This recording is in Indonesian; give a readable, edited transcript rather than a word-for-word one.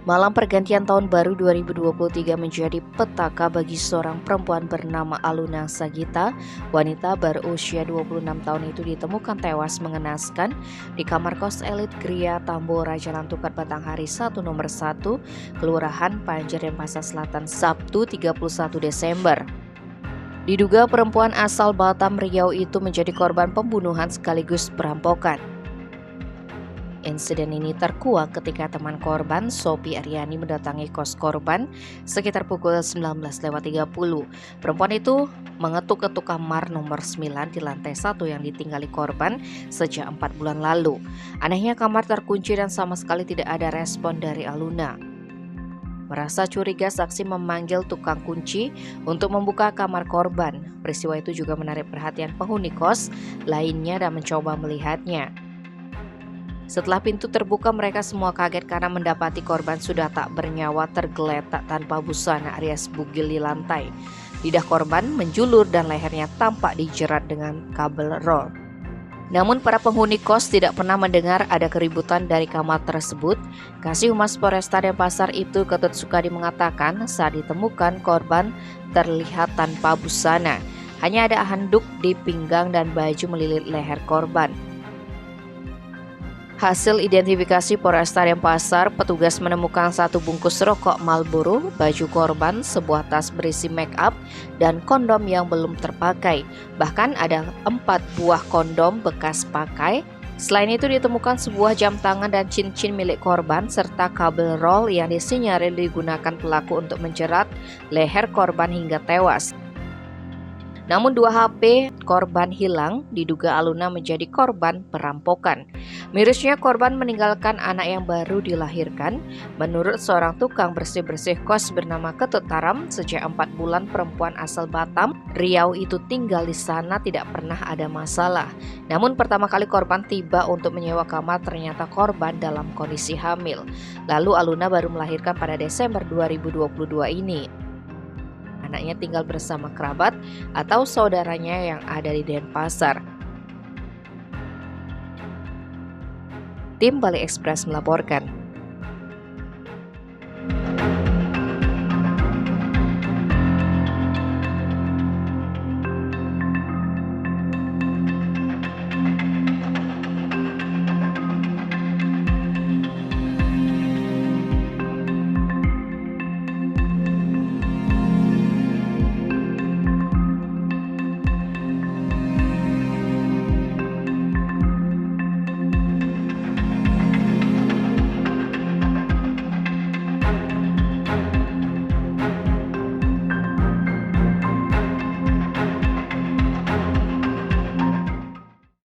Malam pergantian tahun baru 2023 menjadi petaka bagi seorang perempuan bernama Aluna Sagita. Wanita berusia 26 tahun itu ditemukan tewas mengenaskan di kamar kos elit Gria Tambora, Jalan Tukat Batanghari 1 nomor 1, Kelurahan Panjer, Denpasar Selatan, Sabtu 31 Desember. Diduga perempuan asal Batam, Riau itu menjadi korban pembunuhan sekaligus perampokan. Insiden ini terkuak ketika teman korban, Sophie Aryani, mendatangi kos korban sekitar pukul 19.30. Perempuan itu mengetuk-ketuk kamar nomor 9 di lantai 1 yang ditinggali korban sejak 4 bulan lalu. Anehnya kamar terkunci dan sama sekali tidak ada respon dari Aluna. Merasa curiga, saksi memanggil tukang kunci untuk membuka kamar korban. Peristiwa itu juga menarik perhatian penghuni kos lainnya dan mencoba melihatnya. Setelah pintu terbuka, mereka semua kaget karena mendapati korban sudah tak bernyawa, tergeletak tanpa busana alias bugil di lantai. Lidah korban menjulur dan lehernya tampak dijerat dengan kabel roll. Namun para penghuni kos tidak pernah mendengar ada keributan dari kamar tersebut. Kasih Humas Polresta Denpasar Ibtu Ketut Sukadi mengatakan saat ditemukan korban terlihat tanpa busana. Hanya ada handuk di pinggang dan baju melilit leher korban. Hasil identifikasi Polresta Denpasar, petugas menemukan 1 bungkus rokok Marlboro, baju korban, sebuah tas berisi make up, dan kondom yang belum terpakai. Bahkan ada 4 buah kondom bekas pakai. Selain itu ditemukan sebuah jam tangan dan cincin milik korban, serta kabel roll yang disinyalir digunakan pelaku untuk menjerat leher korban hingga tewas. Namun 2 HP korban hilang, diduga Aluna menjadi korban perampokan. Mirisnya korban meninggalkan anak yang baru dilahirkan. Menurut seorang tukang bersih-bersih kos bernama Ketut Taram, sejak 4 bulan perempuan asal Batam, Riau itu tinggal di sana tidak pernah ada masalah. Namun pertama kali korban tiba untuk menyewa kamar, ternyata korban dalam kondisi hamil. Lalu Aluna baru melahirkan pada Desember 2022 ini. Anaknya tinggal bersama kerabat atau saudaranya yang ada di Denpasar. Tim Bali Express melaporkan.